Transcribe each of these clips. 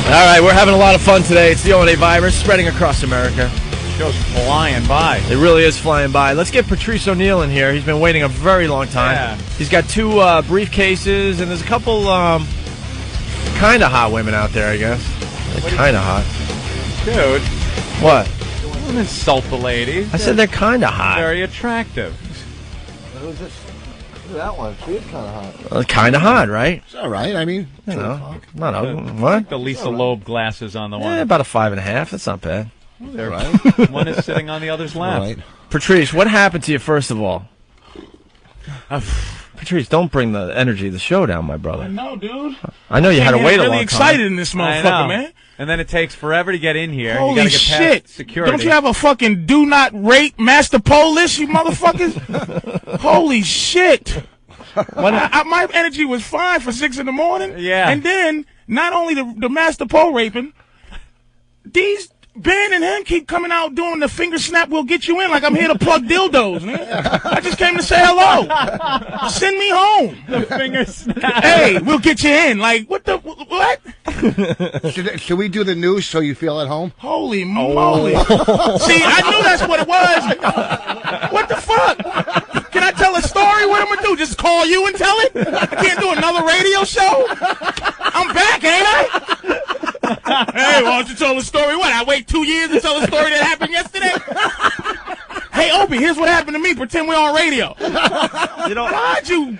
All right, we're having a lot of fun today. It's the O&A virus spreading across America. Show's flying by. It really is flying by. Let's get Patrice O'Neal in here. He's been waiting a very long time. Yeah. He's got 2 briefcases, and there's a couple kind of hot women out there, I guess. They're kind of hot. Dude. What? Don't insult the ladies. I said they're kind of hot. Very attractive. Who's this? Look at that one. She is kind of hot. Kind of hot, right? It's all right. I mean, You know, not what? The Lisa Loeb glasses on the one. Yeah, about a 5.5. That's not bad. They're right. One is sitting on the other's lap. Right. Patrice, what happened to you, first of all? Patrice, don't bring the energy of the show down, my brother. No, dude. I know you had to wait a long really time. excited in this I motherfucker, know. man. And then it takes forever to get in here. Holy you gotta get shit. past security. Don't you have a fucking do not rape master poll list, you motherfuckers? Holy shit. My energy was fine for 6 in the morning. Yeah. And then, not only the master pole raping, these Ben and him keep coming out doing the finger snap, we'll get you in, like I'm here to plug dildos, man. I just came to say hello. Send me home. The finger snap. Hey, we'll get you in. Like, what? Should we do the news so you feel at home? Holy moly. See, I knew that's what it was. What the fuck? Can I tell a story? What I'm going to do? Just call you and tell it? I can't do another radio show? I'm back, ain't I? Hey, why don't you tell the story? What, I wait 2 years to tell the story that happened yesterday? Hey, Opie, here's what happened to me. Pretend we're on radio. You know, Why'd you...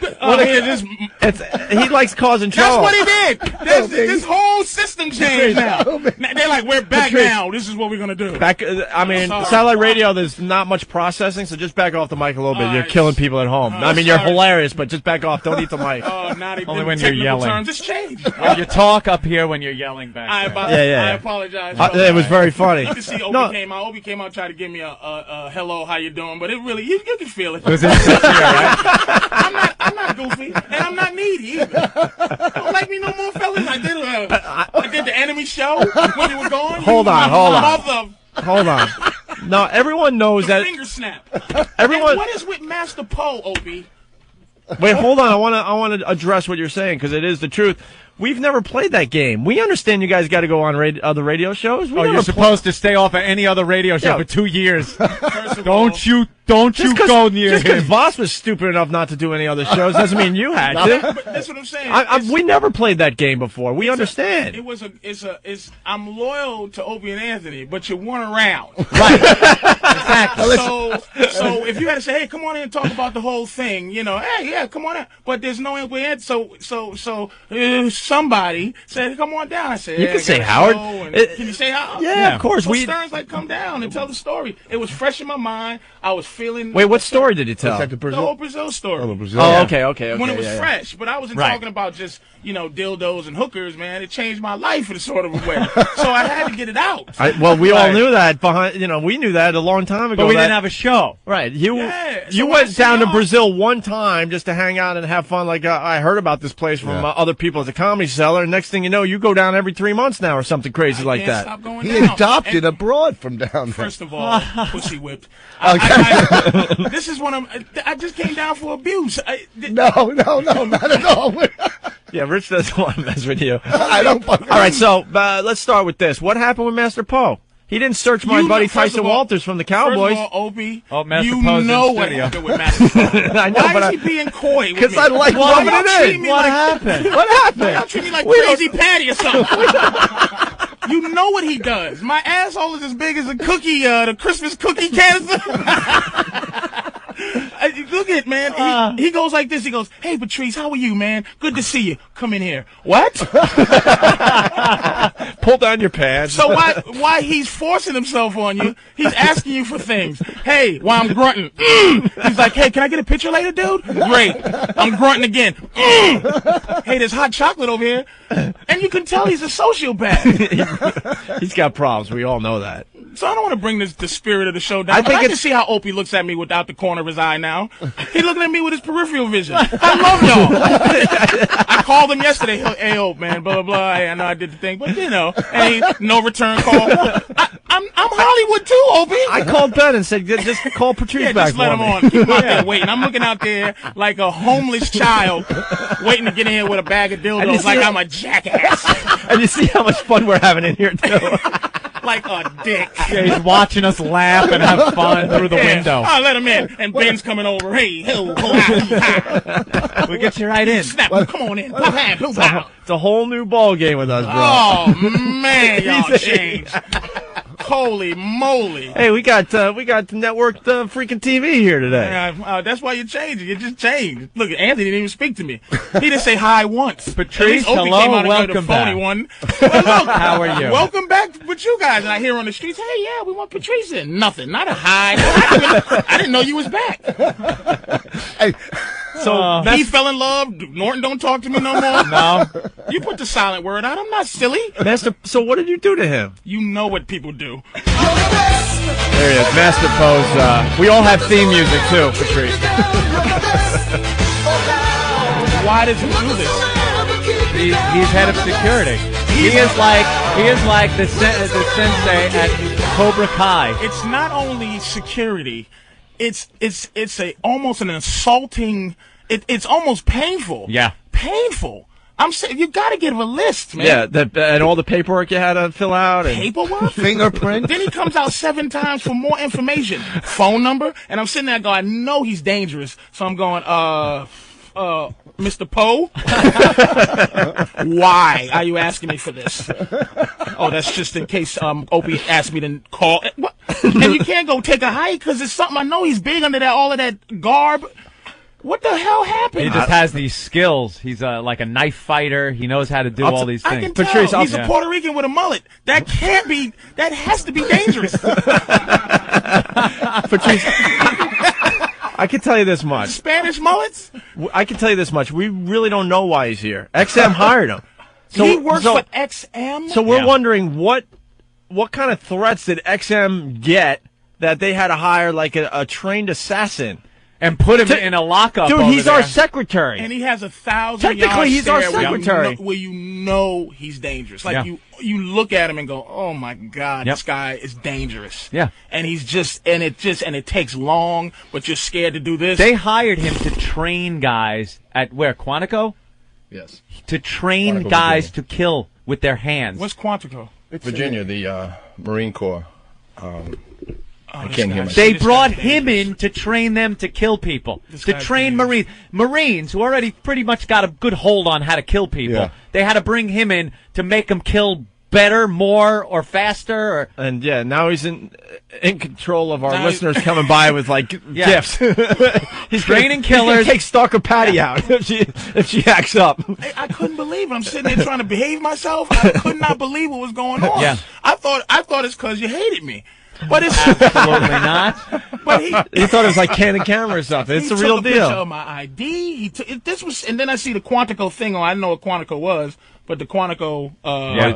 he likes causing trouble. That's what he did. This whole system changed now. They're like, we're back now. This is what we're going to do. Satellite radio, there's not much processing, so just back off the mic a little bit. You're right. killing people at home. I mean, you're hilarious, but just back off. Don't eat the mic. Not even Only when you're yelling. terms. It's changed. You talk up here when you're yelling back there. I apologize. It was very funny. You can see Opie came out. Opie came out, tried to give me a hello, how you doing? But it really, you can feel it. It was insincere, right? I'm not goofy, and I'm not needy either. Don't like me no more, fellas. I did the enemy show when you were gone. Hold on. Hold on. No, everyone knows that. Finger snap. Everyone. And what is with Master Poe, Opie? Wait, hold on. I want to address what you're saying because it is the truth. We've never played that game. We understand you guys got to go on other radio shows. You're supposed to stay off of any other radio show for 2 years. Don't you go near Just because him. Voss was stupid enough not to do any other shows doesn't mean you had to. But that's what I'm saying. We never played that game before. We understand. I'm loyal to Opie and Anthony, but you weren't around. Right. Exactly. So if you had to say, hey, come on in and talk about the whole thing, hey, yeah, come on in. But there's no Opie and so somebody said, come on down. I said, you can say Howard. Can you say Howard? Yeah, of course. So Stern's like, come down and tell the story. It was fresh in my mind. I was feeling. Wait, what story did you tell? The whole Brazil story. Okay. When it was fresh, but I wasn't talking about just dildos and hookers, man. It changed my life in a sort of a way, so I had to get it out. We all knew that we knew that a long time ago. But we didn't have a show, right? You so went down to Brazil one time just to hang out and have fun. Like I heard about this place from other people at the Comedy Cellar. And next thing you know, you go down every 3 months now or something crazy like that. Stop going He down. adopted abroad from down there. First of all, pussy whipped. This is one of I just came down for abuse. No, not at all. Yeah, Rich doesn't want to mess with you. I don't. All right, so let's start with this. What happened with Master Poe? He didn't search my buddy Tyson Walters from the Cowboys. First of all, Opie, Master you Poe's know in what studio. happened with Master Poe. I know, Why is he being coy with me? Because I like rubbing it in. What happened? What happened? Why y'all treat me like Crazy Patty or something? You know what he does. My asshole is as big as a cookie, the Christmas cookie canister. Look at it, man. He goes like this. He goes, hey, Patrice, how are you, man? Good to see you. Come in here. What? Pull down your pants. So why he's forcing himself on you, he's asking you for things. Hey, while I'm grunting. He's like, hey, can I get a picture later, dude? Great. I'm grunting again. Hey, there's hot chocolate over here. And you can tell he's a sociopath. He's got problems. We all know that. So I don't want to bring the spirit of the show down. I can see how Opie looks at me without the corner of his eye now. He's looking at me with his peripheral vision. I love y'all. I called him yesterday. Hey, Hope, man, blah, blah, blah. Hey, I know I did the thing, but, no return call. I'm Hollywood, too, Opie. I called Ben and said, just call Patrice back just let him on. Keep him out there waiting. I'm looking out there like a homeless child waiting to get in here with a bag of dildos like I'm a jackass. And you see how much fun we're having in here, too. Like a dick. Yeah, he's watching us laugh and have fun through the window. I'll let him in. And Ben's coming over. Hey, we'll get you right in. Snap. Come on in. It's a whole new ball game with us, bro. Oh, man, y'all changed. Holy moly! Hey, we got networked freaking TV here today. That's why you changed it. You just changed. Look, Anthony didn't even speak to me. He didn't say hi once. Patrice, hello, welcome back. Well, look, how are you? Welcome back with you guys. And I hear on the streets, hey, yeah, we want Patrice in. Nothing, not a hi. I didn't know you was back. Hey. So he fell in love. Norton don't talk to me no more. No. You put the silent word out. I'm not silly. Master, so what did you do to him? You know what people do. There he is, Master Pose. We all have theme music too, Patrice. Why does he do this? He's head of security. He is like the sensei at Cobra Kai. It's not only security. It's almost an insulting. It's almost painful. Yeah, painful. I'm saying you got to give a list, man. Yeah, and all the paperwork you had to fill out. And paperwork, fingerprint. Then he comes out 7 times for more information, phone number, and I'm sitting there going, I know he's dangerous, so I'm going, Mr. Poe, why are you asking me for this? Oh, that's just in case Opie asked me to call. What? And you can't go take a hike because it's something I know he's big under all of that garb. What the hell happened? He just has these skills. He's like a knife fighter. He knows how to do all these things. I can tell. Patrice, he's a Puerto Rican with a mullet. That can't be. That has to be dangerous. Patrice, I can tell you this much. Spanish mullets? I can tell you this much. We really don't know why he's here. XM hired him. So, he works for XM? So we're wondering what kind of threats did XM get that they had to hire like a trained assassin? And put him in a lockup. Dude, he's our secretary. And he has 1,000 Technically, he's our secretary. Where you know he's dangerous. Like you look at him and go, oh my God, this guy is dangerous. Yeah. And he's and it takes long, but you're scared to do this. They hired him to train guys at where? Quantico? Yes. To train Quantico, guys Virginia. to kill with their hands. What's Quantico? Virginia, the Marine Corps. I can't hear myself. They brought him in to train them to kill people, to train Marines. Marines who already pretty much got a good hold on how to kill people. Yeah. They had to bring him in to make them kill better, more, or faster. And now he's in control of our listeners coming by with like gifts. He's training killers. He's take Stalker Patty out if she acts up. I couldn't believe it. I'm sitting there trying to behave myself. I could not believe what was going on. Yeah. I thought it's because you hated me. But it's absolutely not. But he thought it was like Candid Camera or something. It's the real deal. He took a picture of my ID. And then I see the Quantico thing on. I didn't know what Quantico was, but the Quantico.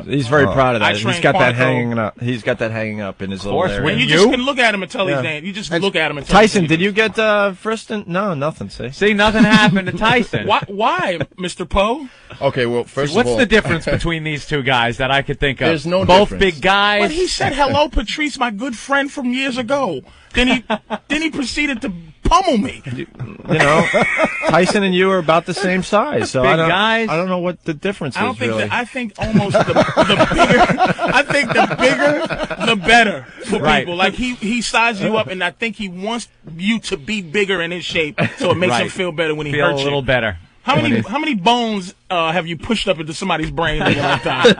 He's very proud of that. He's got that Quantico. hanging up. He's got that hanging up in his little area. And you just can look at him and tell he's dangerous. You just look at him and tell Tyson, did you get Friston? No, nothing. See, nothing happened to Tyson. Why, Mr. Poe? Okay, well, first of all, what's the difference between these two guys that I could think of? There's no Both difference. big guys. But he said, "Hello, Patrice, my good friend from years ago." Then he proceeded to pummel me. You know, Tyson and you are about the same size, so big I don't know what the difference is. I think almost the bigger. I think the bigger, the better for people. Like he sizes you up, and I think he wants you to be bigger in his shape, so it makes him feel better when he hurts you. Feel a little better. How many bones have you pushed up into somebody's brain at one time?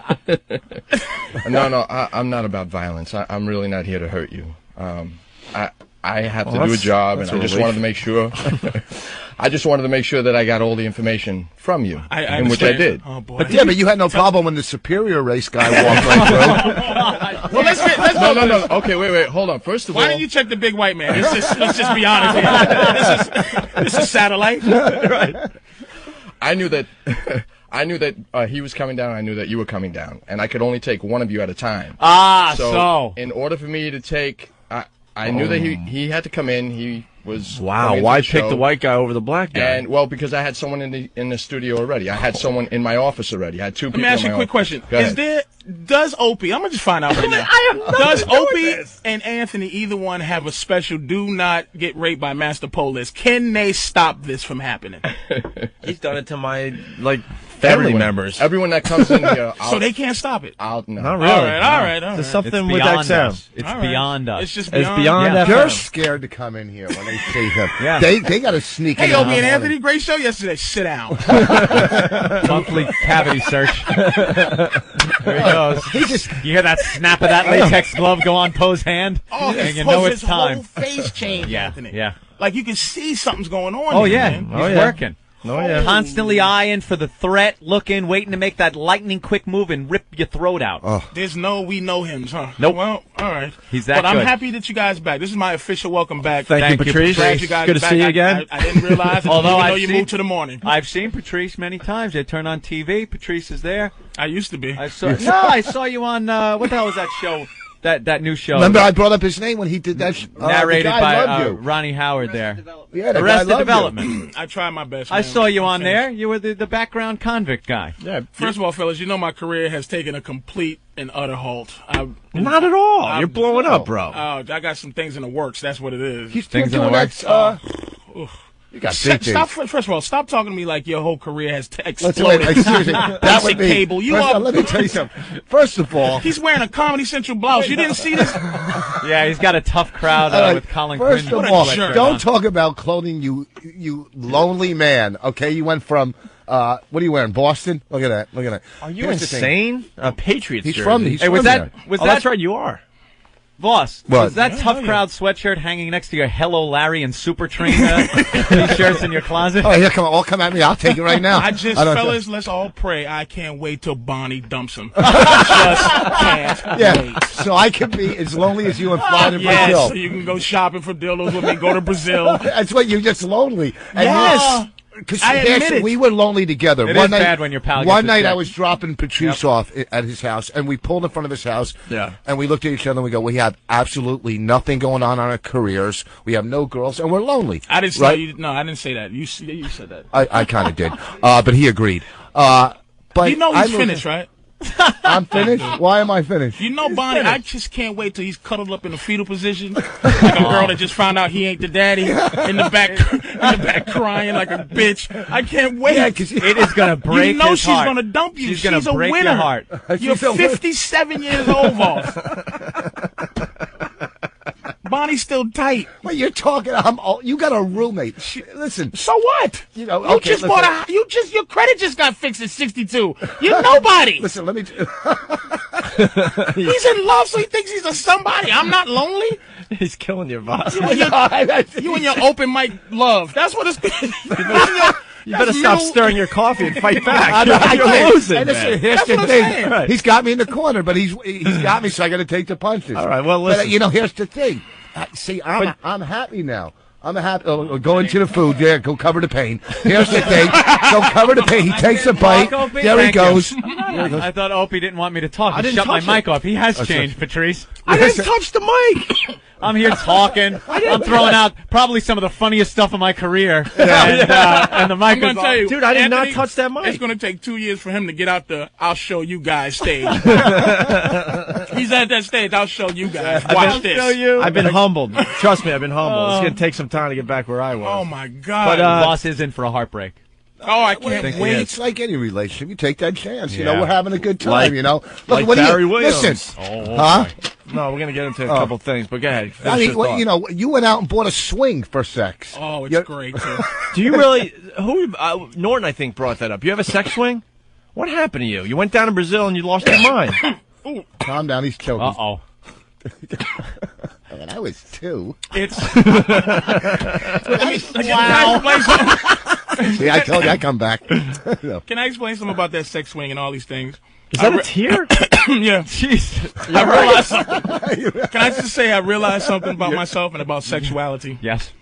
No, I'm not about violence. I'm really not here to hurt you. I have to do a job, and I just wanted to make sure. I just wanted to make sure that I got all the information from you, which I did. Oh boy! But you had no problem when the superior race guy walked right through. Well, let's go. No. Okay, wait. Hold on. First of all, why didn't you check the big white man? Let's just be honest here. This is satellite. Right. I knew that he was coming down. I knew that you were coming down, and I could only take one of you at a time. So in order for me to take, I knew that he had to come in. was wow. Why pick the white guy over the black guy? And well, because I had someone in the studio already. I had someone in my office already. I had 2 people. Let me ask you a quick question. Does Opie? I'm gonna just find out right now. Does Opie and Anthony, either one, have a special "Do not get raped by Master Police"? Can they stop this from happening? He's done it to my family members. Everyone that comes in here. So they can't stop it. No. Not really. All right. There's something with XM. It's beyond us. It's just It's beyond. beyond Yeah. FM. They're scared to come in here when they see him. Yeah. They got to sneak in. Hey, Opie and Anthony, great show yesterday. Sit down. Monthly cavity search. There he goes. You hear that snap of that latex glove go on Poe's hand? Oh, and you know it's his time. whole face changed, Anthony. Yeah. Like you can see something's going on. Oh, there, yeah. man. He's working. Oh, yeah. Constantly eyeing for the threat, looking, waiting to make that lightning quick move and rip your throat out. There's no we know him, huh? Nope. Well, all right. He's that But I'm good. happy that you guys back. This is my official welcome back. Thank you, Patrice. Glad you guys Good to back. see you again. I didn't realize it. Although even though I've you seen- moved to the morning. I've seen Patrice many times. They turn on TV. Patrice is there. I used to be. I saw you on, what the hell was that show? That new show. Remember, I brought up his name when he did that. narrated the guy by loved you. Ronnie Howard there. Yeah, the guy Arrested loved you. Development. I tried my best. I man. saw you I'm on finished. there. You were the background convict guy. Yeah. First of all, fellas, you know my career has taken a complete and utter halt. Not at all. You're blowing up, bro. I got some things in the works. That's what it is. He's Things doing in the that. You got big Stop. things. First of all, stop talking to me like your whole career has Let's exploded. wait. Seriously, that Basic would be. cable. You First of are- all, let me tell you something. First of all, He's wearing a Comedy Central blouse. You didn't see this? Yeah, he's got a tough crowd all right, with Colin first Quinn. of all, jerk. don't talk about clothing, you lonely man. Okay, you went from. What are you wearing? Boston? Look at that. Look at that. Are you Here's the thing. insane? A Patriots He's jersey. from. He's Hey, was from that there. was Oh, that that's right. You are. Voss? What? Was that tough crowd sweatshirt hanging next to your Hello Larry and Super Train t-shirts in your closet? Oh, here, come on! All come at me. I'll take it right now. Fellas, let's all pray. I can't wait till Bonnie dumps him. Just can't Yeah, wait. so I can be as lonely as you and fly to Yes, Brazil. so you can go shopping for dildos with me, go to Brazil. That's what you're just lonely. And Yes. Because I admit it. we were lonely together. It one is night, bad when your pal gets One a night check. I was dropping Patrice off at his house, and we pulled in front of his house. Yeah. And we looked at each other and we go, we have absolutely nothing going on in our careers. We have no girls, and we're lonely. I didn't say right? you. No, I didn't say that. You said that. I kind of did, but he agreed. But You know I he's moved- finished, right? I'm finished. Why am I finished? You know, Bonnie, I just can't wait till he's cuddled up in a fetal position, like a girl that just found out he ain't the daddy, in the back crying like a bitch. I can't wait. Yeah, 'cause It is gonna break you know his she's heart. gonna dump you. She's gonna a break winner. your heart. You're She's a winner. 57 years old, boss. Bonnie's still tight. What you're talking? You got a roommate. Listen. So what? You know. You Okay, just listen. bought a. Your credit just got fixed at 62. You're nobody. Listen, let me. He's in love, so he thinks he's a somebody. I'm not lonely. He's killing your boss. You and your open mic love. That's what it's. You better stop stirring your coffee and fight back. I You're can't. losing, And listen, man. here's That's the what I'm thing. saying. Right. He's got me in the corner, but he's got me, so I got to take the punches. All right, well, But, listen. here's the thing. See, I'm happy now. I'm happy. Go into the food. There, go cover the pain. Here's the thing. Go cover the pain. He takes a bite. Opie, There he thank goes. I thought Opie didn't want me to talk. I He didn't shut my touch mic off. He has changed, Patrice. I didn't touch the mic. I'm here talking. I'm throwing out probably some of the funniest stuff of my career. And the mic I'm gonna is tell you, Dude, I did not Anthony, touch that mic. It's gonna take 2 years for him to get out the "I'll show you guys" stage. He's at that stage. I'll show you guys. Watch this. I've been humbled. Trust me, I've been humbled. It's going to take some time to get back where I was. Oh my God! But, Boss is in for a heartbreak. oh, I can't think he wait. is. It's like any relationship. You take that chance. You Yeah. know, we're having a good time. Like- Look, like what do Barry you Williams. listen? Huh? No, we're going to get into a couple things, but go ahead. I Finish mean, your thought. you went out and bought a swing for sex. Oh, it's You- great. Too. Do you really? Norton, I think, brought that up. You have a sex swing? What happened to you? You went down to Brazil and you lost your mind. Calm down. He's choking. Uh-oh. When I was 2. It's See, I told you I'd come back. Can I explain something about that sex swing and all these things? Is that a tear? Yeah. Jesus. I realized something. Can I just say I realized something about myself and about sexuality? Yes.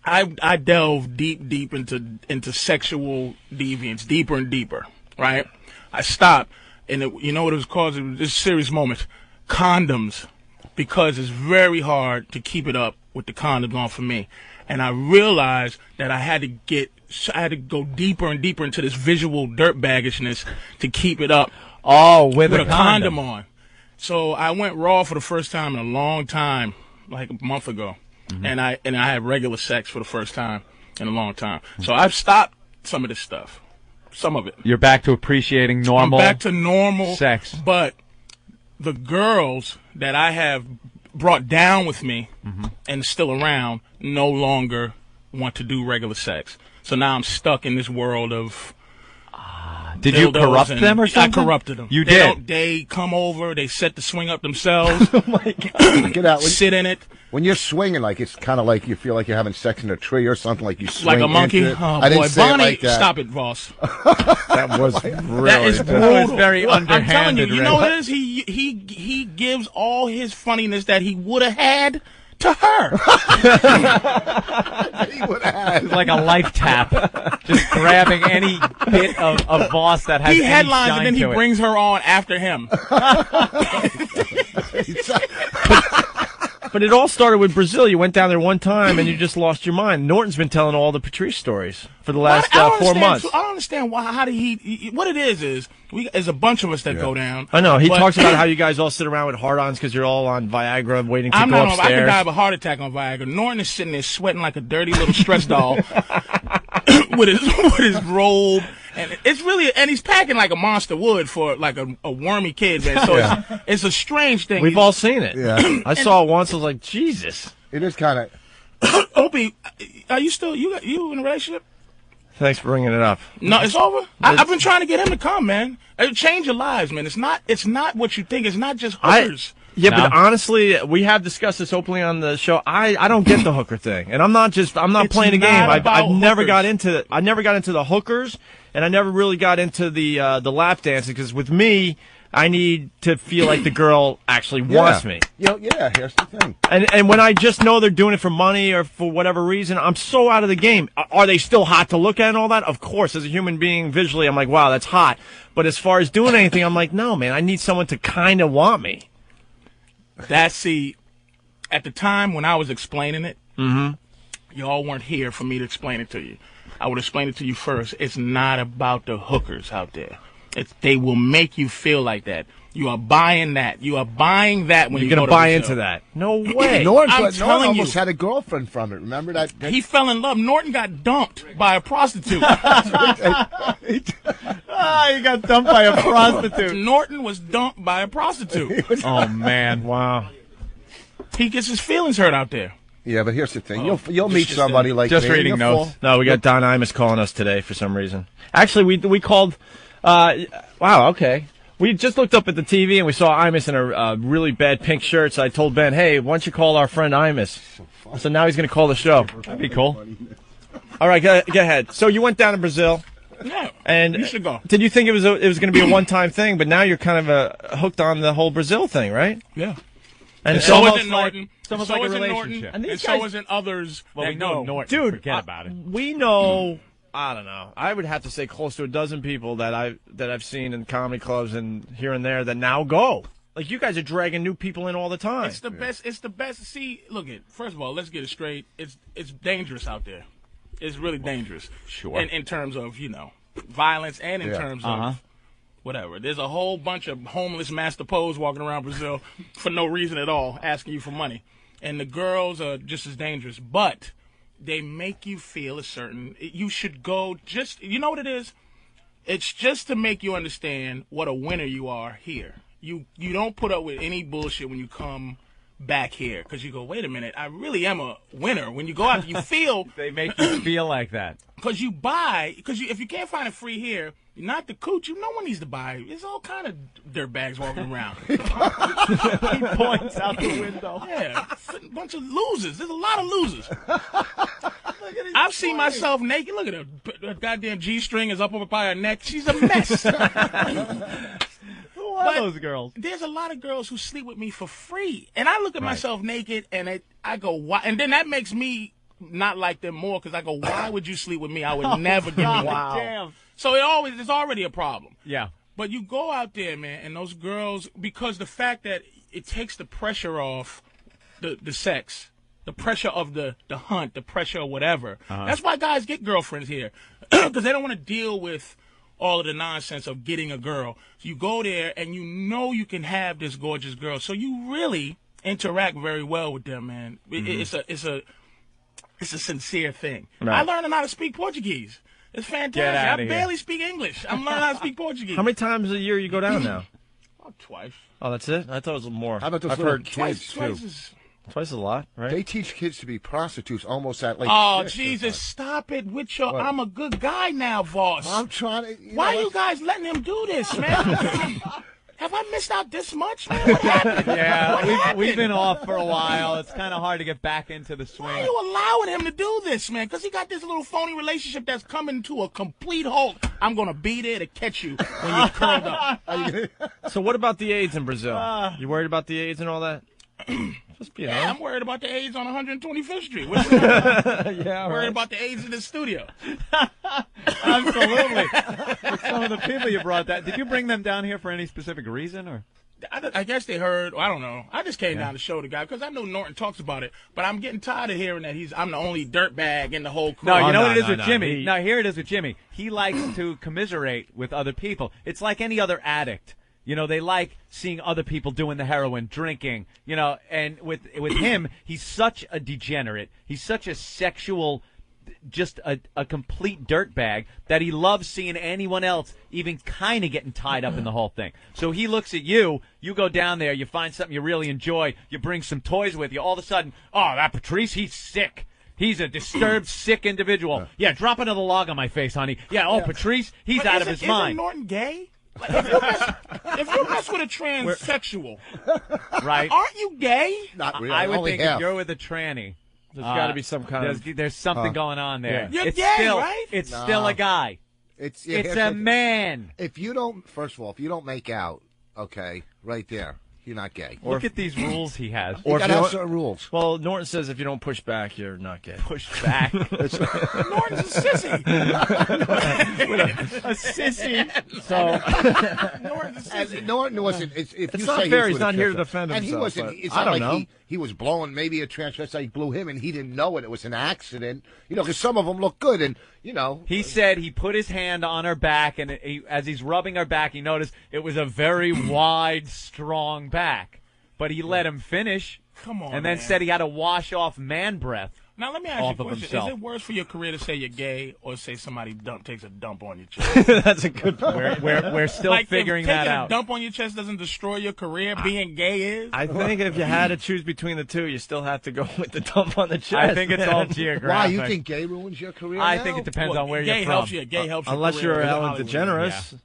I delve deep into sexual deviance, deeper and deeper, right? I stopped, and you know what it was causing? This serious moment. Condoms, because it's very hard to keep it up with the condoms on for me. And I realized that I had to go deeper and deeper into this visual dirtbaggishness to keep it up. Oh, with a condom on. So I went raw for the first time in a long time, like a month ago. Mm-hmm. And I had regular sex for the first time in a long time. So I've stopped some of this stuff. Some of it. You're back to appreciating normal. I'm back to normal sex. But the girls that I have brought down with me and still around no longer want to do regular sex. So now I'm stuck in this world of did you corrupt them or something? I corrupted them. You did? They come over, they set the swing up themselves. Oh, my God. Get out. Sit in it. When you're swinging, like, it's kind of like you feel like you're having sex in a tree or something, like you swing like a monkey. into it. Oh, I didn't boy. say Bonnie, it like that. Stop it, Voss. That was really That is brutal. That was very underhanded. I'm telling you, you know Ray. what it is? He gives all his funniness that he would have had to her. He would have had. It's like a life tap. Just grabbing any bit of Voss that has He any headlines shine and then he to it. brings her on after him. But it all started with Brazil. You went down there one time and you just lost your mind. Norton's been telling all the Patrice stories for the last 4 months. I don't understand why. How did he? What it is there's a bunch of us that go down. I know. He talks about how you guys all sit around with hard-ons because you're all on Viagra waiting to go upstairs. I could die of a heart attack on Viagra. Norton is sitting there sweating like a dirty little stress doll with his robe. And it's really, and he's packing like a monster would for like a wormy kid, man. So it's a strange thing. We've all seen it. Yeah. I saw it once. I was like, Jesus. It is kind of. Opie, are you still you in a relationship? Thanks for bringing it up. No, it's over. I've been trying to get him to come, man. It'll change your lives, man. It's not what you think. It's not just hookers. But honestly, we have discussed this openly on the show. I don't get the hooker thing, and I'm not playing a game. I've never got into the hookers, and I never really got into the lap dancing because with me, I need to feel like the girl actually wants me. Here's the thing. And when I just know they're doing it for money or for whatever reason, I'm so out of the game. Are they still hot to look at and all that? Of course, as a human being, visually, I'm like, wow, that's hot. But as far as doing anything, I'm like, no, man, I need someone to kind of want me. At the time when I was explaining it, y'all weren't here for me to explain it to you. I would explain it to you first. It's not about the hookers out there. They will make you feel like that. You are buying that. You are buying that when you're going to buy into that. No way. Norton almost had a girlfriend from it. Remember that? He fell in love. Norton got dumped by a prostitute. He got dumped by a prostitute. Norton was dumped by a prostitute. Oh, man. Wow. He gets his feelings hurt out there. Yeah, but here's the thing. You'll meet somebody like just me. Reading notes. No, we got Don Imus calling us today for some reason. Actually, we called. Wow. Okay. We just looked up at the TV and we saw Imus in a really bad pink shirt. So I told Ben, "Hey, why don't you call our friend Imus?" So now he's going to call the show. That'd be cool. All right, go ahead. So you went down to Brazil. Yeah, and you should go. Did you think it was going to be a one-time thing? But now you're kind of hooked on the whole Brazil thing, right? Yeah. And so isn't Norton. So is like a Norton, relationship. and so isn't others. Well, we know Norton. Dude, forget about it. We know. I don't know. I would have to say close to a dozen people that I've seen in comedy clubs and here and there that now go. Like you guys are dragging new people in all the time. It's the best. It's the best. See, look it. First of all, let's get it straight. It's dangerous out there. It's really dangerous. Sure. In terms of violence and in terms of whatever. There's a whole bunch of homeless Master Pos walking around Brazil for no reason at all, asking you for money. And the girls are just as dangerous, but they make you feel a certain. You should go. Just you know what it is. It's just to make you understand what a winner you are here. You don't put up with any bullshit when you come back here because you go, wait a minute, I really am a winner. When you go out, you feel they make you feel like that because if you can't find it free here, not the cooch. No one needs to buy. There's all kind of dirtbags walking around. He points out the window. Yeah, a bunch of losers. There's a lot of losers. I've seen myself naked. Look at her goddamn G-string is up over by her neck. She's a mess. Who are those girls? There's a lot of girls who sleep with me for free, and I look at myself naked, and I go, why? And then that makes me not like them more because I go, why would you sleep with me? I would never give you Wow. Damn. So it's already a problem. Yeah. But you go out there, man, and those girls, because the fact that it takes the pressure off the sex, the pressure of the hunt, the pressure of whatever. That's why guys get girlfriends here, because they don't want to deal with all of the nonsense of getting a girl. So you go there and you know you can have this gorgeous girl. So you really interact very well with them, man. It's a sincere thing. Right. I learned how to speak Portuguese. It's fantastic. I barely speak English. I'm learning how to speak Portuguese. How many times a year you go down now? Twice. Oh, that's it? I thought it was more. How about those little kids, too? Twice a lot, right? They teach kids to be prostitutes almost at like. Oh, Jesus, stop it with your I'm a good guy now, boss. I'm trying to. Why are you guys letting him do this, man? Have I missed out this much, man? What happened? Yeah, we've been off for a while. It's kind of hard to get back into the swing. Why are you allowing him to do this, man? Because he got this little phony relationship that's coming to a complete halt. I'm going to be there to catch you when you're curled up. So what about the AIDS in Brazil? You worried about the AIDS and all that? Just be I'm worried about the AIDS on 125th Street. Worried about the AIDS in the studio. Absolutely. With some of the people you brought did you bring them down here for any specific reason, or? I guess they heard. I don't know. I just came down to show the guy because I know Norton talks about it, but I'm getting tired of hearing that I'm the only dirtbag in the whole crew. No, you know what it is with Jimmy? No, here it is with Jimmy. He likes to commiserate with other people. It's like any other addict. You know, they like seeing other people doing the heroin, drinking, you know, and with him, he's such a degenerate. He's such a sexual, just a complete dirtbag that he loves seeing anyone else even kind of getting tied up in the whole thing. So he looks at you, you go down there, you find something you really enjoy, you bring some toys with you, all of a sudden, oh, that Patrice, he's sick. He's a disturbed, sick individual. Yeah, drop another log on my face, honey. Yeah, Patrice, he's out of his mind. Isn't Norton gay? Like, if you mess with a transsexual, right? Aren't you gay? Not really. I would think if you're with a tranny, there's got to be some kind of. There's something going on there. Yeah. You're gay, right? It's still a guy. It's a man. If you don't, first of all, if you don't make out, okay, right there, you're not gay. Look at these rules he has. Or you have certain rules. Well, Norton says if you don't push back, you're not gay. Push back. Norton's a sissy. A sissy. So Norton's a sissy. Norton wasn't. It's not fair. He's not here to defend himself. And he wasn't. It's I not don't know. He was blowing maybe a transvestite blew him, and he didn't know it. It was an accident. You know, because some of them look good, and you know. He said he put his hand on her back, and as he's rubbing her back, he noticed it was a very wide, strong back. But he let him finish. Come on, and then man. Said he had to wash off man breath. Now let me ask you a question: himself. Is it worse for your career to say you're gay or say somebody takes a dump on your chest? That's a good point. We're still figuring that out. Taking a dump on your chest doesn't destroy your career. Being gay is. I think if you had to choose between the two, you still have to go with the dump on the chest. I think it's all geographic. Why you think gay ruins your career? I think it depends on where you're from. Gay helps you. Unless you're Ellen DeGeneres. Yeah.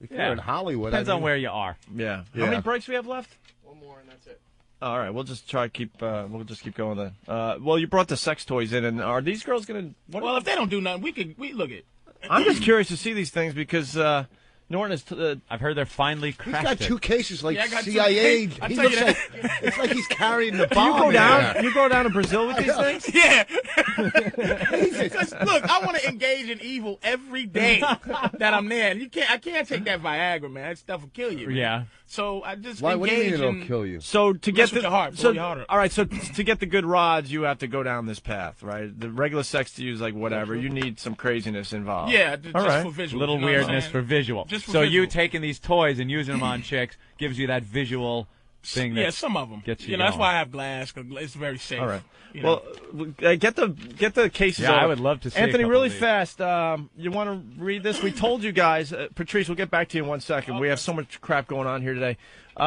If you're in Hollywood, Depends on where you are. Yeah. How many breaks we have left? One more and that's it. All right, we'll just try to keep. We'll just keep going then. Well, you brought the sex toys in, and are these girls gonna? Well, if they don't do nothing, we look at. I'm just curious to see these things because Norton is. I've heard they're finally He's crafted. got 2 cases like Yeah, CIA. He looks like it's like he's carrying the bomb. You go down to Brazil with these things? Yeah. Look, I want to engage in evil every day that I'm there. And I can't take that Viagra, man. That stuff will kill you. Man. Yeah. So I just Why? engage What do you mean it'll in, kill you? So to get with your heart, so, your heart up. all right. So to get the good rods, you have to go down this path, right? The regular sex to you is like whatever. You need some craziness involved. Yeah, just right. for visual. Little you know what I'm weirdness saying? for visual. Just for so visual. you taking these toys and using them on chicks gives you that visual thing. Yeah, some of them. Gets you that's going. why I have glass. 'Cause it's very safe. All right. You know? Well, get the cases. Yeah, over. I would love to see Anthony, a couple really of these. fast. You want to read this? We told you guys, Patrice. We'll get back to you in 1 second. We have so much crap going on here today.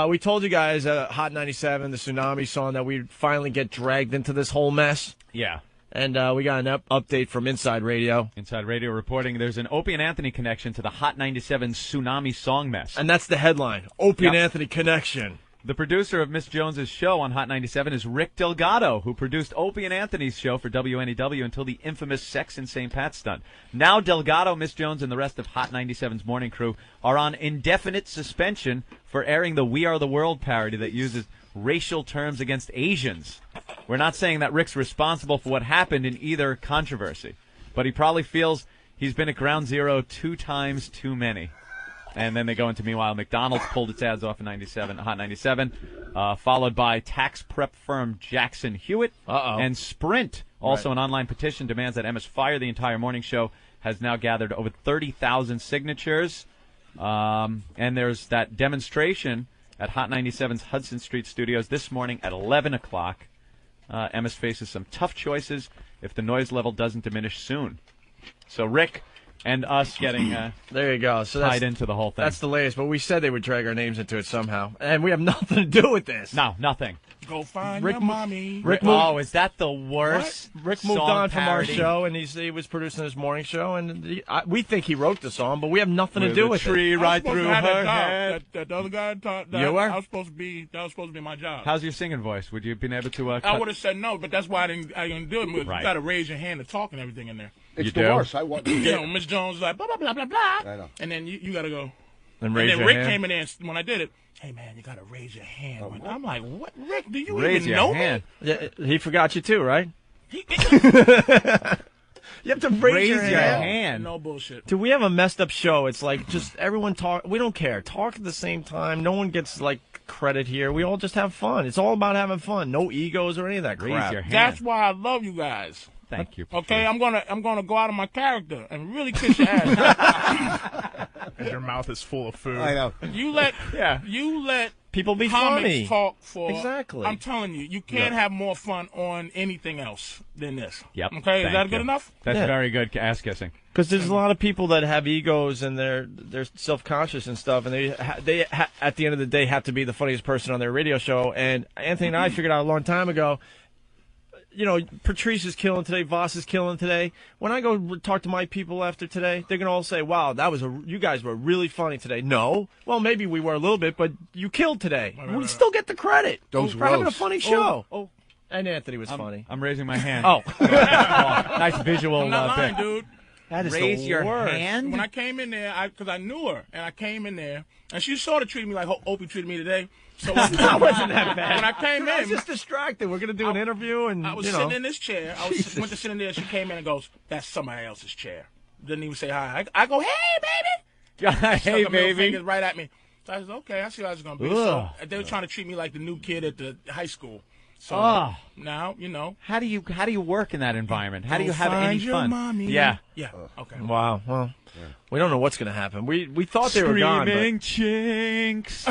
We told you guys, Hot 97, the tsunami song, that we'd finally get dragged into this whole mess. Yeah. And we got an update from Inside Radio. Inside Radio reporting there's an Opie and Anthony connection to the Hot 97 tsunami song mess. And that's the headline, Opie and Anthony connection. The producer of Miss Jones's show on Hot 97 is Rick Delgado, who produced Opie and Anthony's show for WNEW until the infamous Sex in St. Pat stunt. Now Delgado, Miss Jones, and the rest of Hot 97's morning crew are on indefinite suspension for airing the We Are the World parody that uses racial terms against Asians. We're not saying that Rick's responsible for what happened in either controversy, but he probably feels he's been at ground zero 2 times too many. And then they go into, meanwhile, McDonald's pulled its ads off in Hot 97, followed by tax prep firm Jackson Hewitt. And Sprint, also an online petition, demands that Emmis fire the entire morning show, has now gathered over 30,000 signatures. And there's that demonstration at Hot 97's Hudson Street studios this morning at 11 o'clock. Emmis faces some tough choices if the noise level doesn't diminish soon. So Rick and us getting there you go. So tied into the whole thing. That's the latest, but we said they would drag our names into it somehow. And we have nothing to do with this. No, nothing. Go find your mommy. Oh, is that the worst? Rick moved on from our show, and he was producing his morning show, and we think he wrote the song, but we have nothing to do with it. Tree right through her head. That other guy thought that you were? that was supposed to be my job. How's your singing voice? Would you have been able to? I would have said no, but that's why I didn't do it. You got to raise your hand to talk and everything in there. It's the worst. I want. Miss Jones was like blah blah blah blah blah. I know. And then you got to go. And then your Rick hand. came in there and when I did it. Hey man, you gotta raise your hand. I'm like, what, Rick? Do you raise even your know hand? me? Yeah, he forgot you too, right? You have to raise your hand. No bullshit. Dude, we have a messed up show. It's like just everyone talk. We don't care. Talk at the same time. No one gets like credit here. We all just have fun. It's all about having fun. No egos or any of that crap. Raise your hand. That's why I love you guys. Thank you. Okay, I'm gonna go out of my character and really kiss your ass. Because your mouth is full of food. I know. You let people be comics funny. talk for exactly. I'm telling you, you can't have more fun on anything else than this. Yep. Okay, is that good you. enough? That's very good ass kissing. Because there's a lot of people that have egos and they're self-conscious and stuff, and they at the end of the day have to be the funniest person on their radio show. And Anthony and I figured out a long time ago. You know, Patrice is killing today. Voss is killing today. When I go talk to my people after today, they're gonna all say, "Wow, you guys were really funny today." No, well, maybe we were a little bit, but you killed today. We still get the credit for having a funny show. Oh. And Anthony was funny. I'm raising my hand. Oh, nice visual. I'm not lying, bit. dude. That is Raise the your worst. hand. When I came in there, because I knew her, and I came in there, and she sort of treated me like Opie treated me today. So That wasn't that bad. when I came I in, was just distracted. We're gonna do an interview, and I was sitting in this chair. I went to sit in there. She came in and goes, "That's somebody else's chair." Didn't even say hi. I go, "Hey, baby." Hey, Stuck her middle baby. fingers right at me. So I said, "Okay, I see how it's gonna be." So they were trying to treat me like the new kid at the high school. So now you know. How do you work in that environment? How do you have find any your fun? mommy. Yeah. Yeah. Okay. Wow. Well, we don't know what's going to happen. We thought they were gone. Screaming chinks.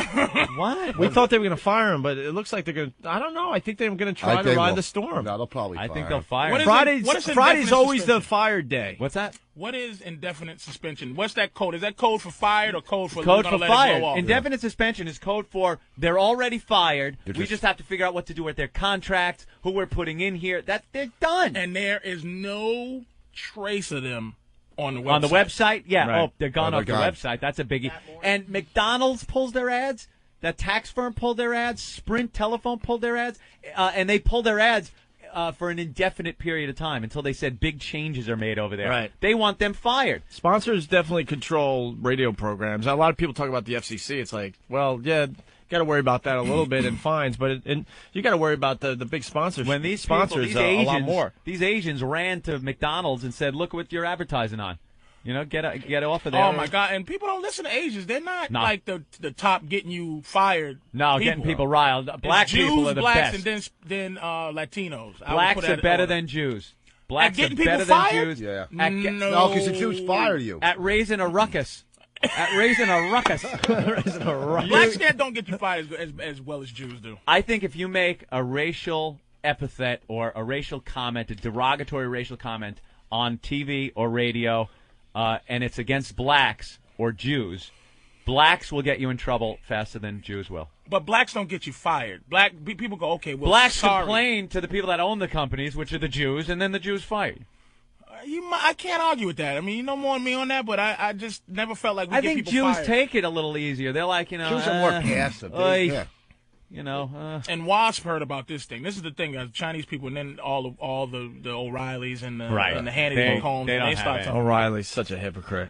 What? We thought they were going to fire him, but it looks like they're going to. I don't know. I think they're going to try to ride the storm. No, they'll probably I fire think they'll him. fire. What him. is Friday's always suspension? the fire day. What's that? What is indefinite suspension? What's that code? Is that code for fired or code for Code we're for gonna let it fired. blow off? Indefinite suspension is code for they're already fired. We just- just have to figure out what to do with their contracts, who we're putting in here. That they're done. And there is no trace of them on the website. On the website, yeah. Right. Oh, they're gone Oh, off they're the gone. website. That's a biggie. And McDonald's pulls their ads. That tax firm pulled their ads. Sprint Telephone pulled their ads. And they pulled their ads for an indefinite period of time until they said big changes are made over there. Right. They want them fired. Sponsors definitely control radio programs. A lot of people talk about the FCC. It's like, well, yeah, got to worry about that a little bit in fines, but you got to worry about the big sponsors. When these sponsors, people, these a lot more. These Asians ran to McDonald's and said, "Look what you're advertising on. You know, get off of there." Oh my God! And people don't listen to Asians. They're not No. like the top getting you fired. No, getting people riled. Black It's Jews, people are the blacks, best. and then Latinos. I would Blacks put are that in better order. than Jews. Blacks getting are people better fired? than Jews. Yeah. No, because the Jews fire you. At raising a ruckus. At raising a ruckus. blacks don't get you fired as well as Jews do. I think if you make a racial epithet or a racial comment, a derogatory racial comment on TV or radio, and it's against blacks or Jews, blacks will get you in trouble faster than Jews will. But blacks don't get you fired. Black people go, okay, well, Blacks sorry. complain to the people that own the companies, which are the Jews, and then the Jews fight. I can't argue with that. I mean, you know more than me on that, but I just never felt like we I get think people Jews fired. take it a little easier. They're like, you know, Jews are more passive. oy, you know. And Wasp heard about this thing. This is the thing, Chinese people, and then all the O'Reillys and the Right. and the Hannity They- and Combs, they don't they have start it. talking. O'Reilly's such a hypocrite.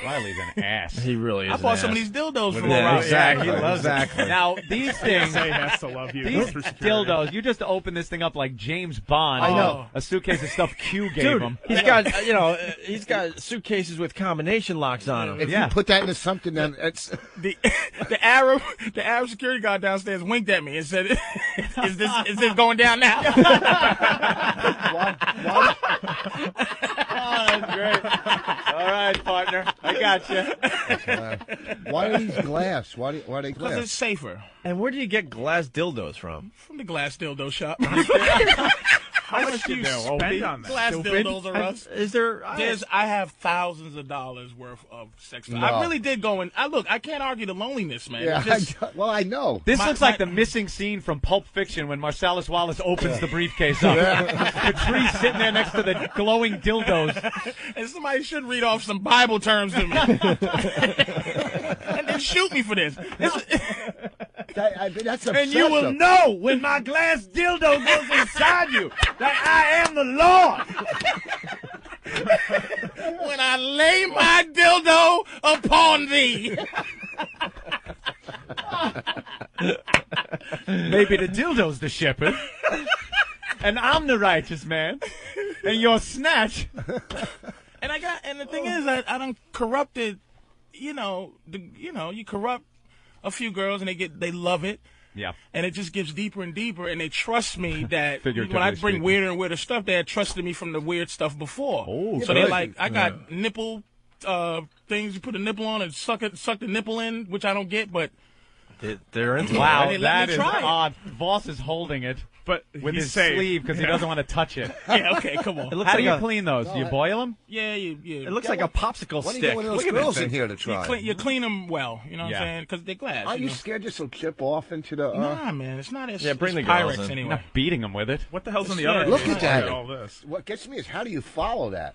Riley's an ass. He really is. I bought some of these dildos from Yeah, exactly. He loves exactly. Now these things, He has to love you. these for security. dildos, you just open this thing up like James Bond. I know. A suitcase of stuff Q gave him. He's got suitcases with combination locks on them. If you put that into something, then it's The Arab security guard downstairs winked at me and said, "Is this going down now?" why? Oh, that's great. All right, partner. I got you. Why are these glass? Why are they Because glass? it's safer. And where do you get glass dildos from? From the glass dildo shop. How much do you spend on that? Glass dildos are us. Is there? I have thousands of dollars worth of sex toys. No. I really did go and I can't argue the loneliness, man. Yeah, It's just- I know. This looks like the missing scene from Pulp Fiction when Marcellus Wallace opens the briefcase up. Patrice sitting there next to the glowing dildos. and somebody should read off some Bible terms to me. and then shoot me for this. That's And you will know when my glass dildo goes inside you that I am the Lord. When I lay my dildo upon thee. Maybe the dildo's the shepherd, and I'm the righteous man, and your snatch. And the thing is, I done corrupted. You corrupt a few girls and they love it. Yeah. And it just gets deeper and deeper, and they trust me that when Figuratively I bring speaking. weirder and weirder stuff, they had trusted me from the weird stuff before. Oh, so they're like, I got nipple things you put a nipple on and suck the nipple in, which I don't get, but They're into Wow, And they let that me is try it. odd. Voss is holding it But with he's his safe. sleeve because he doesn't want to touch it. yeah, okay, come on. It looks How like do you a, clean those? Do you boil them? Yeah, It yeah. looks like a popsicle Why don't you stick. get one of those Look at girls that in thing. here to try? You clean them well, you know what Yeah. I'm saying? Because they're glass. Aren't you know? scared this will chip off into the? Nah, man, it's not as Yeah, bring it's the girls Pyrex in. I'm anyway. not beating them with it. What the hell's on the Yeah, other? look end at that. of all this. What gets me is how do you follow that?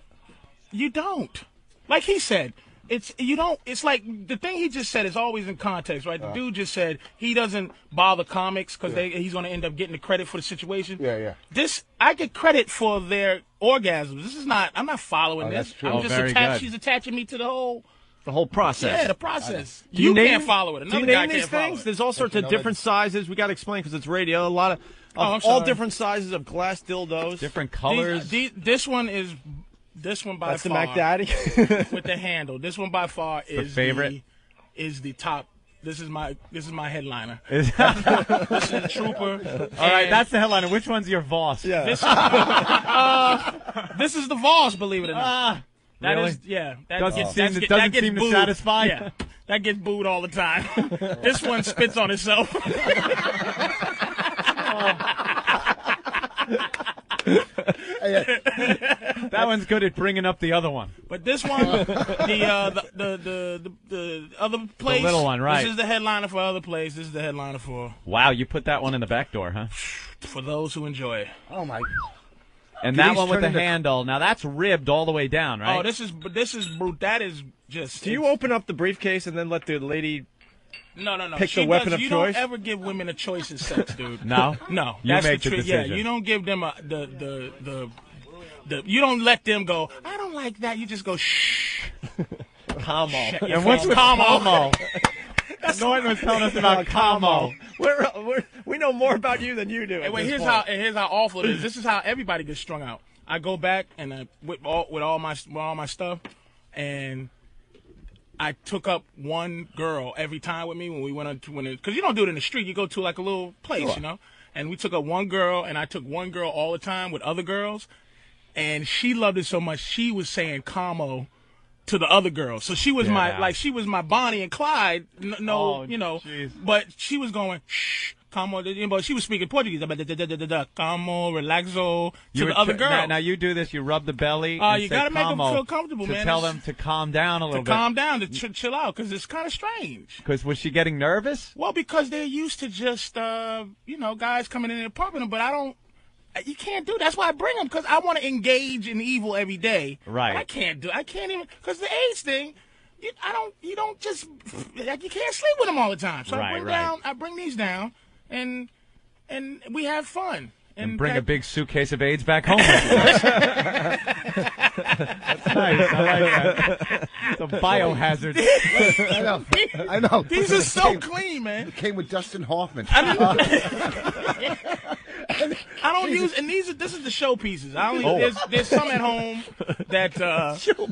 You don't. Like he said, it's like the thing he just said is always in context, right? The dude just said he doesn't bother comics because he's going to end up getting the credit for the situation. Yeah. I get credit for their orgasms. I'm not following this. that's true. I'm Oh, just very attached. good. She's attaching me to the whole process. the process. Do you name, can't follow it. Do Another you guy name these can't follow things? it. There's all sorts of different sizes. We got to explain because it's radio. A lot of I'm all sorry. different sizes of glass dildos. Different colors. This one by That's the far Mac Daddy. with the handle. This one by far is favorite? Is the top. This is my headliner. Is- This is the Trooper. All right, that's the headliner. Which one's your Voss? Yeah. This is the Voss, believe it or not. That really? is, yeah. That Doesn't gets- seem that's to- get- doesn't that gets seem to booed. satisfy? Yeah, that gets booed all the time. This one spits on itself. That one's good at bringing up the other one. But this one, the other place, The little one, right. This is the headliner for other place. This is the headliner for Wow, you put that one in the back door, huh? those who enjoy it. Oh my! And Do that these one with turn the into- handle. Now that's ribbed all the way down, right? Oh, this is brute. That is just. Do you open up the briefcase and then let the lady? No. pick She the weapon does, of you choice? don't ever give women a choice in sex, dude. No? No. You That's make the trick. Yeah, decision. you don't give them the you don't let them go, I don't like that. You just go, shh. Como. And what's with Como? Norton was telling us about Como. We know more about you than you do. Hey, wait, here's how awful it is. This is how everybody gets strung out. I go back and with all my stuff, and I took up one girl every time with me when we went because you don't do it in the street. You go to like a little place, you know. And we took up one girl, and I took one girl all the time with other girls, and she loved it so much she was saying "como" to the other girls. So she was she was my Bonnie and Clyde. Jeez. But she was going shh. Como, but she was speaking Portuguese. Como, relaxo to the other girl. Now you do this. You rub the belly. And you say gotta make them como feel comfortable, to man. tell It's- them to calm down a little to calm down, to chill out, because it's kind of strange. Because was she getting nervous? Well, because they're used to just, guys coming in and pumping them, but you can't do that. That's why I bring them, because I want to engage in evil every day. Right. I can't even, because the AIDS thing, you can't sleep with them all the time. So I bring these down, and we have fun. And bring a big suitcase of AIDS back home with you. That's nice. I like that. It's a biohazard. I know. These are so clean, man. It came with Dustin Hoffman. I don't use, and this is the showpieces. There's some at home that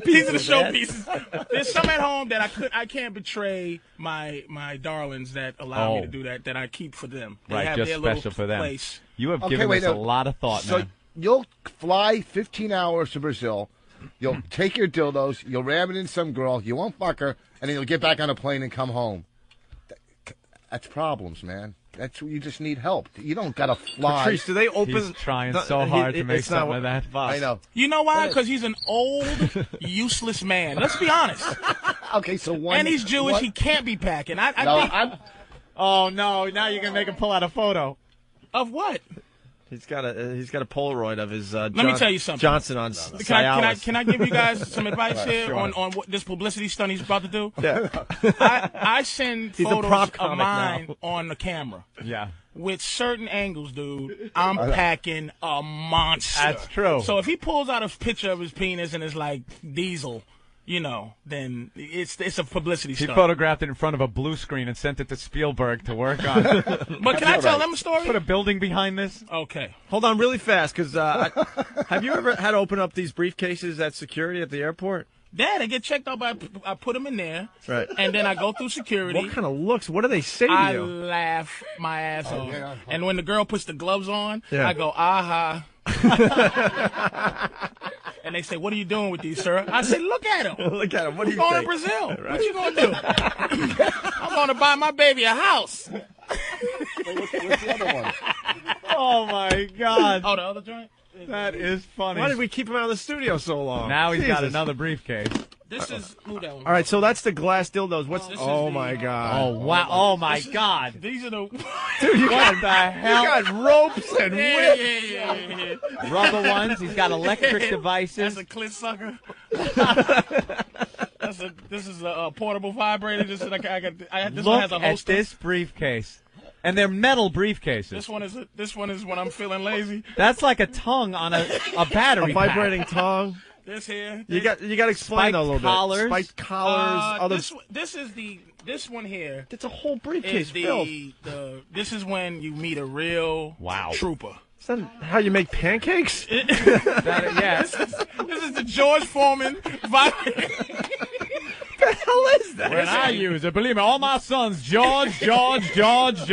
these are the showpieces. There's some at home that I can't betray my darlings that allow me to do that I keep for them. They have just their special little for them. place. You have given us a lot of thought, so man. You'll fly 15 hours to Brazil. You'll take your dildos. You'll ram it in some girl. You won't fuck her, and then you'll get back on a plane and come home. That's problems, man. You just need help. You don't gotta fly. Patrice, do they open? He's trying so hard to make something of that. I know. You know why? Because he's an old, useless man. Let's be honest. Okay, so one. And he's Jewish. He can't be packing. I think. Oh no! Now you're gonna make him pull out a photo. Of what? He's got a Polaroid of his. Let me tell you something. Johnson on. Can I give you guys some advice here sure. on what this publicity stunt he's about to do? Yeah. I send photos of mine on the camera. Yeah. With certain angles, dude, I'm packing a monster. That's true. So if he pulls out a picture of his penis and it's like Diesel, then it's a publicity stunt. He photographed it in front of a blue screen and sent it to Spielberg to work on. But can I tell them a story? Put a building behind this. Okay. Hold on really fast, because have you ever had to open up these briefcases at security at the airport? Yeah, they get checked out, but I put them in there. Right. And then I go through security. What kind of looks? What do they say to I you? laugh my ass off. Yeah. And when the girl puts the gloves on, I go, aha. And they say, what are you doing with these, sir? I say, look at him. Look at him. What do you going think? to Brazil. Right. What you going to do? I'm going to buy my baby a house. What's the other one? Oh my God! Oh, the other joint? That is funny. Why did we keep him out of the studio so long? Now he's got Jesus. another briefcase. This is that one. All right, so that's the glass dildos. What's? My God! Oh wow! Oh my God! These are the Dude, you What the hell? You got ropes and whips. yeah. Rubber ones. He's got electric devices. That's a clit sucker. This is a portable vibrator. This one has a Look host. at this briefcase. And they're metal briefcases. This one is when I'm feeling lazy. That's like a tongue on a battery. A vibrating tongue. This here. You got to explain a little collars. bit. Spiked collars. This one here. It's a whole briefcase filled. This is when you meet a real trooper. Is that how you make pancakes? Yes. This is the George Foreman vibrator. What the hell is that? When I use it, believe me, all my sons, George, and George,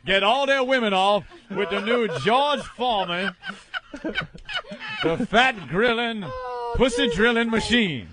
get all their women off with the new George Foreman, the fat grilling, pussy drilling machine.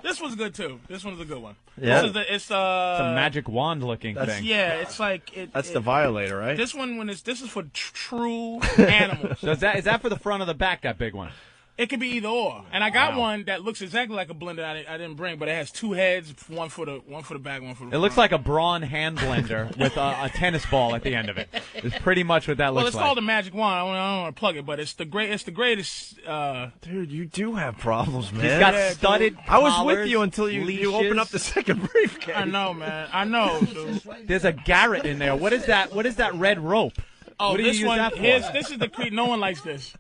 This one's good too. This one's a good one. Yeah. It's a magic wand looking thing. Yeah, it's like That's the violator, right? This is for true animals. So is that for the front or the back? That big one. It could be either or. And I got one that looks exactly like a blender I didn't bring, but it has two heads, one for the back, one for the front. It looks like a Braun hand blender with a tennis ball at the end of it. It's pretty much what that looks like. Well, it's called the Magic Wand. I don't want to plug it, but it's the greatest. Dude, you do have problems, man. He's got studded collars, I was with you until you open up the second briefcase. I know, man. I know, dude. There's a Garrett in there. What is that? What is that red rope? Oh, what do this you use one. that for? This is the creep. No one likes this.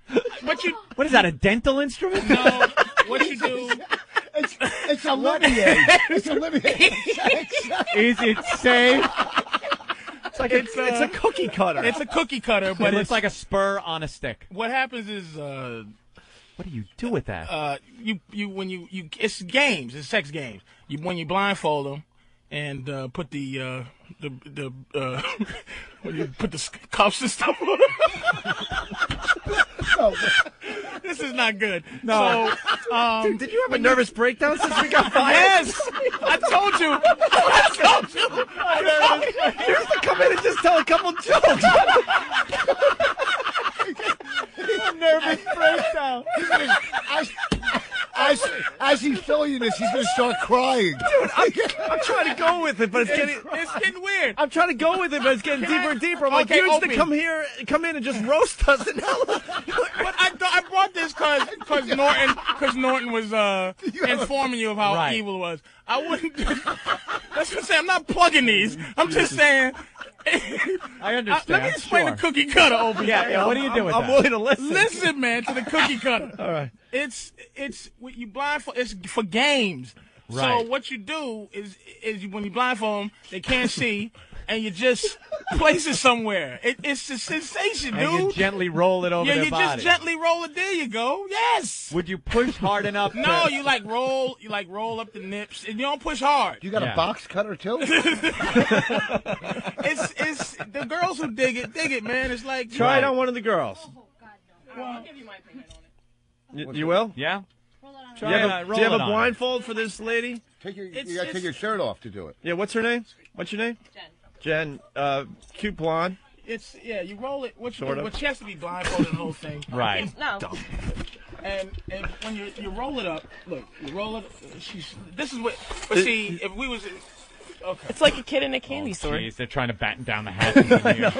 But you. What is that? A dental instrument? No. What you do? It's a Olivier. It's Olivier. Is it safe? It's a cookie cutter. It's a cookie cutter, but it looks like a spur on a stick. What happens is, what do you do with that? when you it's games. It's sex games. When you blindfold them and put when you put the cuffs and stuff on them. This is not good. No. So, dude, did you have a nervous breakdown since we got fired? Yes, I told you. You used to come in and just tell a couple jokes. A nervous breakdown. As he's showing you this, he's going to start crying. Dude, I'm trying to go with it, but it's getting weird. I'm trying to go with it, but it's getting deeper and deeper. I'm like, you used to come in and just roast us, and now. But I brought this because Norton was informing you of how evil it was. I wouldn't. That's what I'm saying. I'm not plugging these. I'm just saying. I understand. Let me explain the cookie cutter, Opie. Yeah, what do you do with that? I'm willing to listen. Listen, man, to the cookie cutter. All right. It's what you blindfold. It's for games. Right. So what you do is when you blindfold them, they can't see, and you just place it somewhere. It's a sensation, dude. And you gently roll it over their body. Yeah, you just gently roll it. There you go. Yes. Would you push hard enough? No, you roll up the nips, and you don't push hard. You got a box cutter too? It's the girls who dig it, man. It's like try it on one of the girls. Oh, God, no. Well, I'll give you my opinion on it. You will? Yeah. Do you have a blindfold for this lady? You gotta take your shirt off to do it. Yeah, what's her name? What's your name? Jen. Cute blonde. You roll it. What she has to be blindfolded the whole thing. Right. No. And when you roll it up, look, you roll it. This is what. But see, if we was. Okay. It's like a kid in a candy store. Jeez, they're trying to batten down the hatches in here.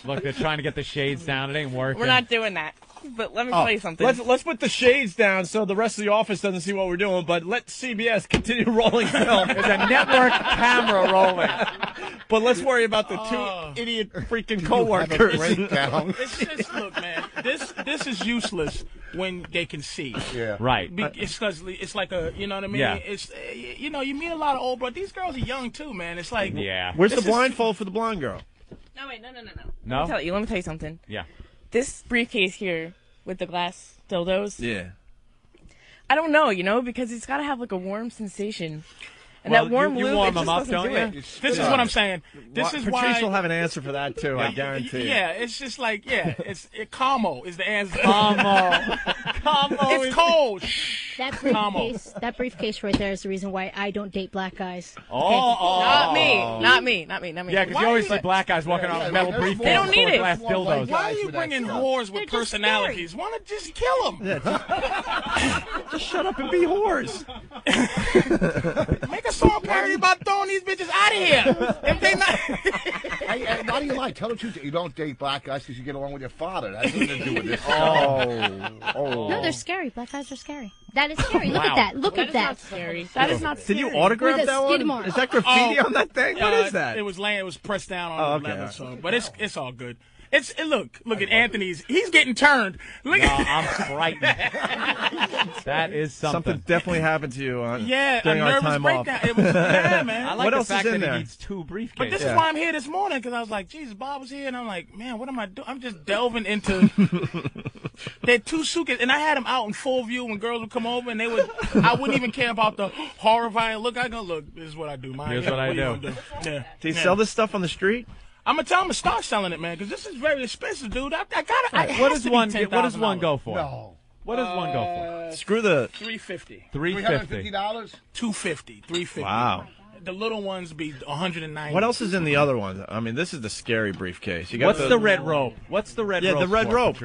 Look, they're trying to get the shades down. It ain't working. We're not doing that. But let me tell you something. Let's put the shades down so the rest of the office doesn't see what we're doing. But let CBS continue rolling film. There's a network camera rolling. But let's worry about the two idiot freaking coworkers. It's just look, man. This is useless when they can see. Yeah. Right. It's because it's like a, you know what I mean? Yeah. It's you meet a lot of old bro. These girls are young too, man. It's like Where's the blindfold for the blonde girl? No, wait, no. No? Let me tell you something. Yeah. This briefcase here with the glass dildos. Yeah. I don't know, because it's got to have like a warm sensation. And Well, that warm you lube, warm it just them up, doesn't don't do you? it. this is what I'm saying. This is why. Patrice will have an answer for that too. I guarantee. Yeah, it's just like Como is the answer. Como. It's cold. That briefcase right there is the reason why I don't date black guys. Not me. Yeah, because you always see black guys walking around with metal briefcases They don't need full of it. glass dildos. Why are you bringing whores with personalities? Why not just kill them? Just shut up and be whores. Make a song parody about throwing these bitches out of here. If they not. Why do you lie? Tell the truth. You don't date black guys because you get along with your father. That has nothing to do with this. No, they're scary. Black guys are scary. That is scary. Look at that. Look at that. Scary. That is not Did scary. you autograph With a that skid one? mark. Is that graffiti on that thing? What is that? It was pressed down on the leather, right. so but it's all good. Look at Anthony's. He's getting turned. Look at I'm frightened. That is Something definitely happened to you during a our nervous time breakdown. off. It was bad, man. I like What the else fact is in that there? he needs two briefcases. But this is why I'm here this morning, because I was like, Jesus, Bob was here, and I'm like, man, what am I doing? I'm just delving into. They had two suitcases, and I had them out in full view when girls would come over, and I wouldn't even care about the horrifying look. I go, look, this is what I do, man. Here's what I do. Yeah. Do you sell this stuff on the street? I'm gonna tell them to start selling it, man, because this is very expensive, dude. I gotta. What does one go for? No. What does one go for? Screw the $350. $350. $250. $350. Wow. The little ones be $190. What else is in the other one? I mean, this is the scary briefcase. You got What's the red rope? What's the red rope? Yeah, the red for, rope.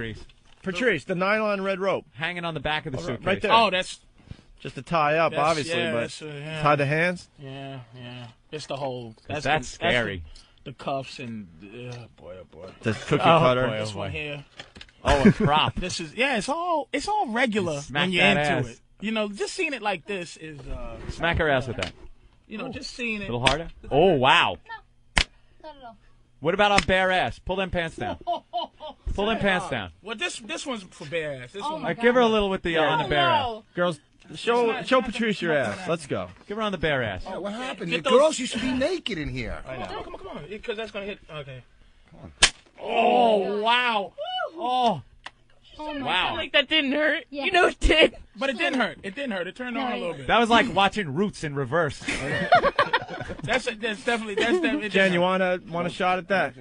Patrice, the nylon red rope. hanging on the back of the suitcase. Right there. Oh, that's just to tie up, That's- obviously, yeah, but that's, tie the hands. yeah. It's the whole. That's scary. The cuffs and boy, oh boy. The cookie cutter. boy, This one here. Oh, a prop. This is it's all regular Smack when you're that into ass. it. Just seeing it like this is Smack her ass with that. just seeing A it. little harder? Oh, wow. Not at all. What about on bare ass? Pull them pants down. Pull them pants down. Well, this one's for bare ass. This one. my Give her a little with the on the bare ass. Girls, show Patrice your ass. Let's go. Give her on the bare ass. Oh, what happened? Get The those- girls used to be naked in here. Come on, because that's gonna hit. Okay. Oh, wow. Oh, wow. Like that didn't hurt. Yeah. You know it did. But it didn't hurt. It turned on a little bit. That was like watching Roots in reverse. That's definitely. Jen, you want a shot at that?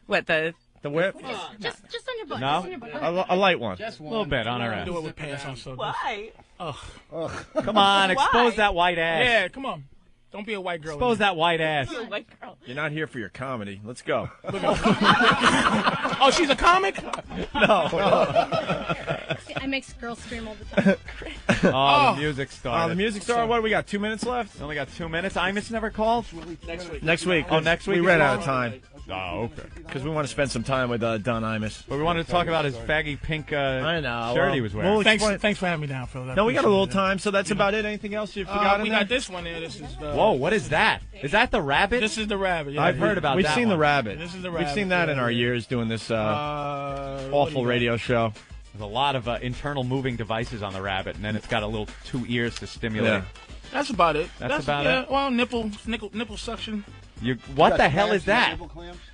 What the? The whip? Just on your butt. No? Just on your butt. A light one. A little bit on her ass. Do it with pants on. So Why? Come on, expose Why? that white ass. yeah, come on. Don't be a white girl. Expose that white ass. White girl. You're not here for your comedy. Let's go. Oh, she's a comic. No. I make girls scream all the time. Oh, the music started. The music star. What do we got? 2 minutes left. Only got 2 minutes. Imus never called. Next week. Next week. Oh, next week We is ran out long? of time. Oh, okay. Because we want to spend some time with Don Imus. But we wanted to talk about his faggy pink shirt he was wearing. Thanks for having me down, Phil. No, we got a little time, so that's about it. Anything else you forgot? We got this one here. This is Whoa, what is that? Is that the rabbit? This is the rabbit. Yeah, I've heard about that. We've seen the rabbit. This is the rabbit. We've seen that in our years doing this awful radio show. There's a lot of internal moving devices on the rabbit, and then it's got a little 2 ears to stimulate. Yeah. That's about it. That's about it. Well, nipple suction. What the hell is that?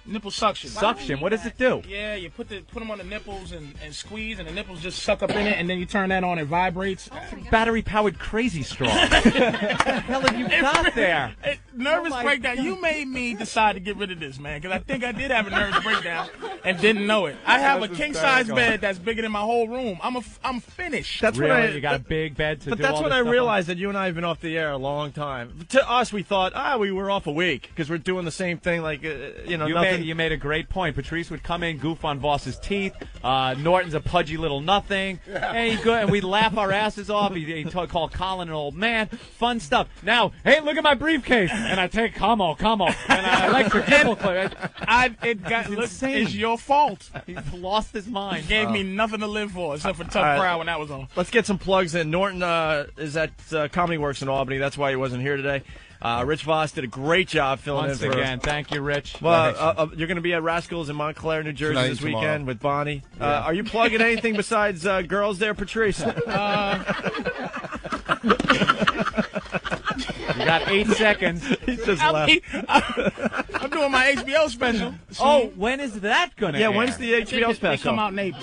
Nipple suction. Suction. What does it do? Yeah, you put them on the nipples and squeeze, and the nipples just suck up in it, and then you turn that on, it vibrates. Battery-powered crazy straw. What the hell have you got there? Nervous breakdown. You made me decide to get rid of this, man, because I think I did have a nervous breakdown and didn't know it. I have a king-size bed that's bigger than my whole room. I'm finished. That's really? You got a big bed to do all this stuff on? But that's when I realized that you and I have been off the air a long time. To us, we thought, we were off a week because we're doing the same thing, like, nothing. You made a great point. Patrice would come in, goof on Voss's teeth. Norton's a pudgy little nothing. And we'd laugh our asses off. He'd call Colin an old man. Fun stuff. Now, hey, look at my briefcase. And I take, come on. And I electric nipple clip. It's your fault. He's lost his mind. Gave me nothing to live for except for Tough Crowd when that was on. Let's get some plugs in. Norton is at Comedy Works in Albany. That's why he wasn't here today. Rich Voss did a great job filling Once in. again, thank you, Rich. Well, you're going to be at Rascals in Montclair, New Jersey this weekend with Bonnie. Yeah. Are you plugging anything besides girls there, Patrice? You got 8 seconds. He just left. I'm doing my HBO special. Oh, when is that going to air? When's the HBO special? They come out in April.